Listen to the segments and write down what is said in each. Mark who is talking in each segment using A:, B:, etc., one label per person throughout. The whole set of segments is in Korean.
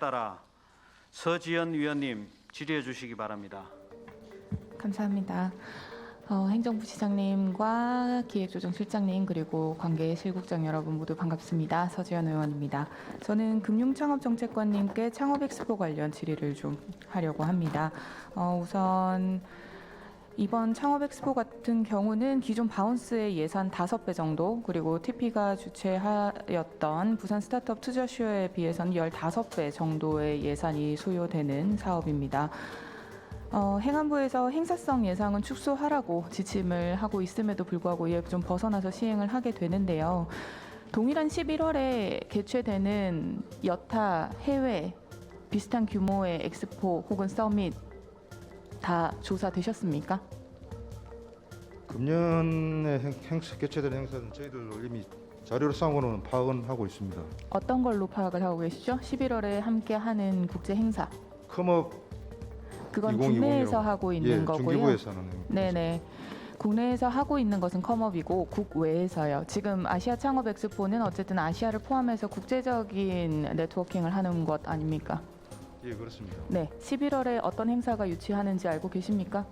A: 따라 서지연 위원님 질의해 주시기 바랍니다.
B: 감사합니다. 행정부시장님과 기획조정실장님 그리고 관계실국장 여러분 모두 반갑습니다. 서지연 의원입니다. 저는 금융창업정책관님께 창업엑스포 관련 질의를 좀 하려고 합니다. 우선 이번 창업엑스포 같은 경우는 기존 바운스의 예산 5배 정도 그리고 TP가 주최하였던 부산 스타트업 투자쇼에 비해서는 15배 정도의 예산이 소요되는 사업입니다. 행안부에서 행사성 예상은 축소하라고 지침을 하고 있음에도 불구하고 이에 좀 벗어나서 시행을 하게 되는데요. 동일한 11월에 개최되는 여타 해외 비슷한 규모의 엑스포 혹은 서밋 다 조사되셨습니까?
C: 금년에 개최된 행사는 저희들 이미 자료를 쌓아놓은 파악은 하고 있습니다.
B: 어떤 걸로 파악을 하고 계시죠? 11월에 함께하는 국제 행사.
C: 컴업
B: 그건
C: 2020
B: 국내에서
C: 이라고.
B: 하고 있는 거고요.
C: 중기부에서 하는
B: 네네. 국내에서 하고 있는 것은 컴업이고 국외에서요. 지금 아시아 창업 엑스포는 어쨌든 아시아를 포함해서 국제적인 네트워킹을 하는 것 아닙니까?
C: 예, 그렇습니다.
B: 네. 11월에 어떤 행사가 유치하는지 알고 계십니까?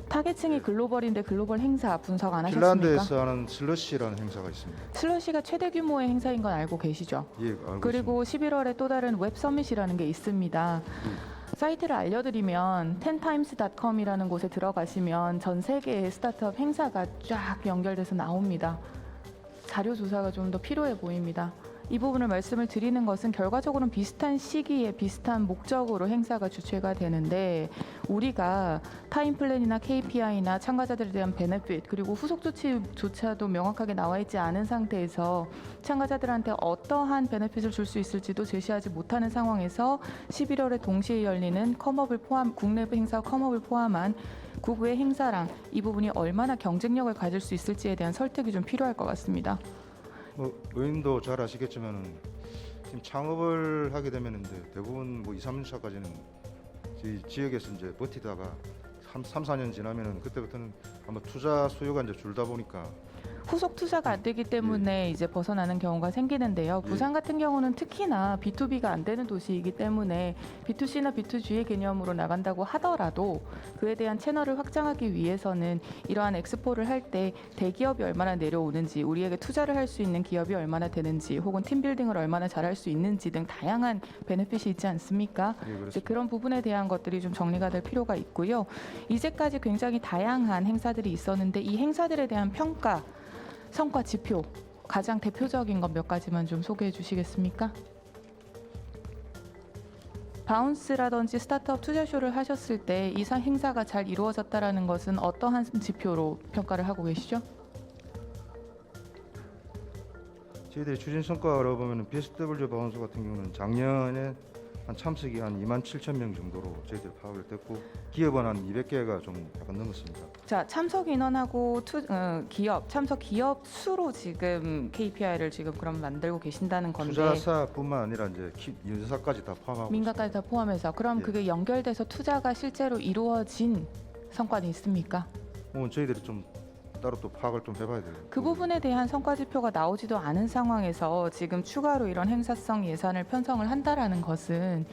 B: 타겟층이 글로벌인데 글로벌 행사 분석 안 하셨습니까?
C: 핀란드에서 하는 슬러시라는 행사가 있습니다.
B: 슬러시가 최대 규모의 행사인 건 알고 계시죠?
C: 예, 알고
B: 그리고 11월에 또 다른 웹 서밋이라는 게 있습니다. 사이트를 알려드리면 10times.com이라는 곳에 들어가시면 전 세계의 스타트업 행사가 쫙 연결돼서 나옵니다. 자료 조사가 좀 더 필요해 보입니다. 이 부분을 말씀을 드리는 것은 결과적으로는 비슷한 시기에 비슷한 목적으로 행사가 주최가 되는데 우리가 타임 플랜이나 KPI나 참가자들에 대한 베네핏 그리고 후속 조치조차도 명확하게 나와 있지 않은 상태에서 참가자들한테 어떠한 베네핏을 줄 수 있을지도 제시하지 못하는 상황에서 11월에 동시에 열리는 국내 행사 컴업을 포함한 국외 행사랑 이 부분이 얼마나 경쟁력을 가질 수 있을지에 대한 설득이 좀 필요할 것 같습니다.
C: 의원도 잘 아시겠지만은 지금 창업을 하게 되면 이제 대부분 2, 3년차까지는 저희 지역에서 이제 버티다가 3, 4년 지나면은 그때부터는 아마 투자 수요가 이제 줄다 보니까
B: 후속 투자가 안 되기 때문에 이제 벗어나는 경우가 생기는데요. 부산 같은 경우는 특히나 B2B가 안 되는 도시이기 때문에 B2C나 B2G의 개념으로 나간다고 하더라도 그에 대한 채널을 확장하기 위해서는 이러한 엑스포를 할 때 대기업이 얼마나 내려오는지, 우리에게 투자를 할 수 있는 기업이 얼마나 되는지, 혹은 팀빌딩을 얼마나 잘할 수 있는지 등 다양한 베네핏이 있지 않습니까?
C: 예,
B: 이제 그런 부분에 대한 것들이 좀 정리가 될 필요가 있고요. 이제까지 굉장히 다양한 행사들이 있었는데 이 행사들에 대한 평가, 성과 지표 가장 대표적인 것 몇 가지만 좀 소개해 주시겠습니까? 바운스라든지 스타트업 투자쇼를 하셨을 때 이 행사가 잘 이루어졌다라는 것은 어떠한 지표로 평가를 하고 계시죠?
C: 저희들이 추진 성과로 보면은 BSW 바운스 같은 경우는 작년에 한 참석이 한 27,000명 정도로 저희들 파악을 됐고 기업은 한 200개가 좀 약간 넘었습니다.
B: 자, 참석 인원하고 참석 기업 수로 지금 KPI를 지금 그럼 만들고 계신다는 건데
C: 투자사뿐만 아니라 이제 인사까지 다 포함하고
B: 민가까지 다 포함해서 그럼
C: 예.
B: 그게 연결돼서 투자가 실제로 이루어진 성과는 있습니까?
C: 저희들이 좀 따로 또 파악을 좀 해봐야 돼요.
B: 그 부분에 대한 성과 지표가 나오지도 않은 상황에서 지금 추가로 이런 행사성 예산을 편성을 한다라는 것은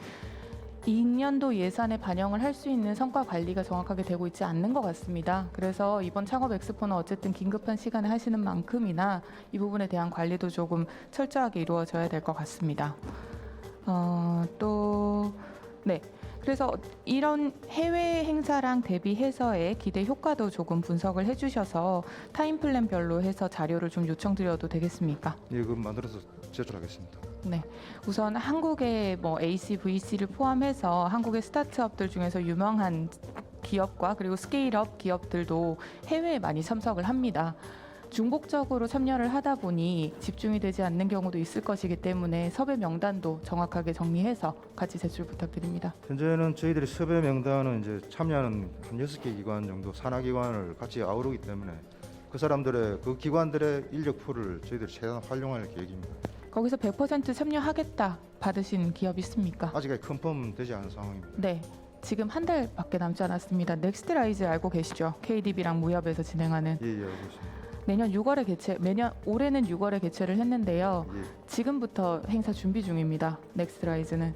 B: 2년도 예산에 반영을 할 수 있는 성과 관리가 정확하게 되고 있지 않는 것 같습니다. 그래서 이번 창업 엑스포는 어쨌든 긴급한 시간에 하시는 만큼이나 이 부분에 대한 관리도 조금 철저하게 이루어져야 될 것 같습니다. 네. 그래서 이런 해외 행사랑 대비해서의 기대 효과도 조금 분석을 해주셔서 타임 플랜별로 해서 자료를 좀 요청드려도 되겠습니까?
C: 예, 그거 만들어서 제출하겠습니다.
B: 네, 우선 한국의 AC, VC를 포함해서 한국의 스타트업들 중에서 유명한 기업과 그리고 스케일업 기업들도 해외에 많이 참석을 합니다. 중복적으로 참여를 하다 보니 집중이 되지 않는 경우도 있을 것이기 때문에 섭외 명단도 정확하게 정리해서 같이 제출 부탁드립니다.
C: 현재는 저희들이 섭외 명단은 이제 참여하는 한 6개 기관 정도 산하기관을 같이 아우르기 때문에 그 기관들의 인력 풀을 저희들이 최대한 활용할 계획입니다.
B: 거기서 100% 참여하겠다 받으신 기업 있습니까?
C: 아직까지 컨펌 되지 않은 상황입니다.
B: 네. 지금 한 달밖에 남지 않았습니다. 넥스트라이즈 알고 계시죠? KDB랑 무협에서 진행하는.
C: 예, 알고 있습니다.
B: 내년 6월에 올해는 6월에 개최를 했는데요.
C: 예.
B: 지금부터 행사 준비 중입니다. 넥스트라이즈는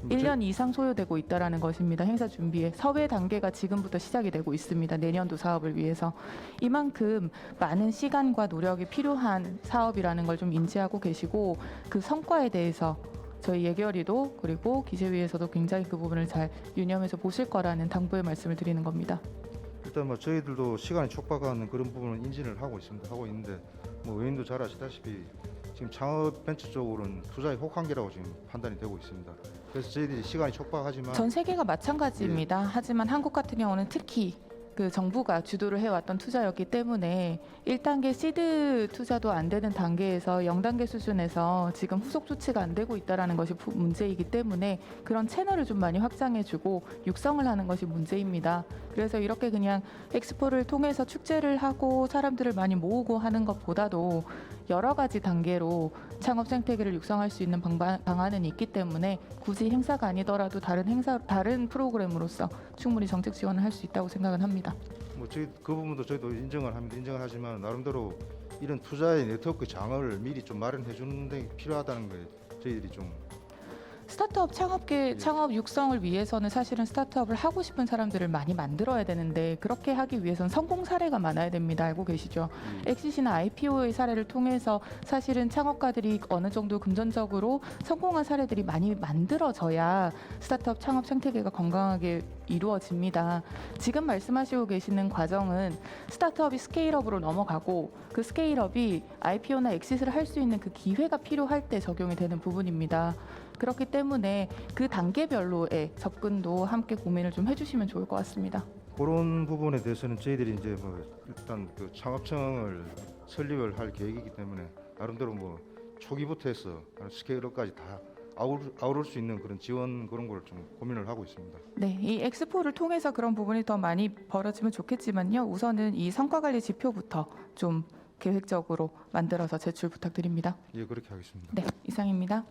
C: 뭐
B: 1년 이상 소요되고 있다라는 것입니다. 행사 준비에 서회 단계가 지금부터 시작이 되고 있습니다. 내년도 사업을 위해서 이만큼 많은 시간과 노력이 필요한 사업이라는 걸 좀 인지하고 계시고 그 성과에 대해서 저희 예결위도 그리고 기재위에서도 굉장히 그 부분을 잘 유념해서 보실 거라는 당부의 말씀을 드리는 겁니다.
C: 일단 뭐 저희들도 시간이 촉박한 그런 부분은 인지를 하고 있는데 뭐 의원도 잘 아시다시피 지금 창업 벤처 쪽으로는 투자의 혹한기라고 지금 판단이 되고 있습니다. 그래서 저희들이 시간이 촉박하지만
B: 전 세계가 마찬가지입니다. 하지만 한국 같은 경우는 특히 그 정부가 주도를 해왔던 투자였기 때문에 1단계 시드 투자도 안 되는 단계에서 0단계 수준에서 지금 후속 조치가 안 되고 있다는 것이 문제이기 때문에 그런 채널을 좀 많이 확장해주고 육성을 하는 것이 문제입니다. 그래서 이렇게 그냥 엑스포를 통해서 축제를 하고 사람들을 많이 모으고 하는 것보다도 여러 가지 단계로 창업 생태계를 육성할 수 있는 방안은 있기 때문에 굳이 행사가 아니더라도 다른 프로그램으로서 충분히 정책 지원을 할 수 있다고 생각은 합니다.
C: 뭐 저희 그 부분도 저희도 인정을 하지만 나름대로 이런 투자의 네트워크 장을 미리 좀 마련해 주는 데 필요하다는 거에 저희들이 좀
B: 스타트업 창업 육성을 위해서는 사실은 스타트업을 하고 싶은 사람들을 많이 만들어야 되는데 그렇게 하기 위해서는 성공 사례가 많아야 됩니다. 알고 계시죠? 엑시시나 IPO의 사례를 통해서 사실은 창업가들이 어느 정도 금전적으로 성공한 사례들이 많이 만들어져야 스타트업 창업 생태계가 건강하게 이루어집니다. 지금 말씀하시고 계시는 과정은 스타트업이 스케일업으로 넘어가고 그 스케일업이 IPO나 엑시스를 할 수 있는 그 기회가 필요할 때 적용이 되는 부분입니다. 그렇기 때문에 그 단계별로의 접근도 함께 고민을 좀 해주시면 좋을 것 같습니다.
C: 그런 부분에 대해서는 저희들이 이제 뭐 일단 그 창업청을 설립을 할 계획이기 때문에 나름대로 뭐 초기부터 해서 스케일업까지 다 아우를 수 있는 그런 지원 그런 걸 좀 고민을 하고 있습니다.
B: 네, 이 엑스포를 통해서 그런 부분이 더 많이 벌어지면 좋겠지만요. 우선은 이 성과관리 지표부터 좀 계획적으로 만들어서 제출 부탁드립니다.
C: 예, 그렇게 하겠습니다.
B: 네, 이상입니다.